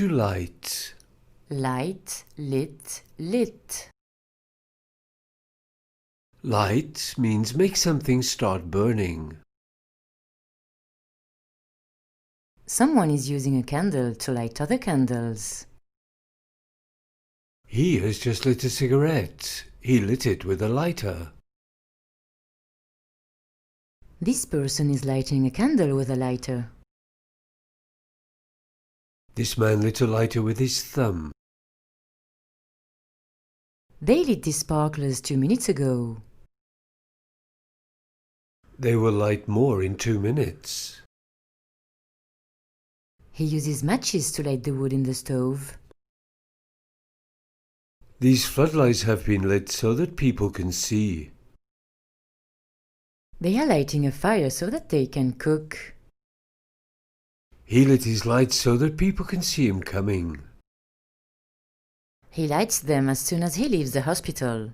to light. Light, lit, lit. Light means make something start burning. Someone is using a candle to light other candles. He has just lit a cigarette. He lit it with a lighter. This person is lighting a candle with a lighter. This man lit a lighter with his thumb. They lit these sparklers 2 minutes ago. They will light more in 2 minutes. He uses matches to light the wood in the stove. These floodlights have been lit so that people can see. They are lighting a fire so that they can cook. He lit his lights so that people can see him coming. He lights them as soon as he leaves the hospital.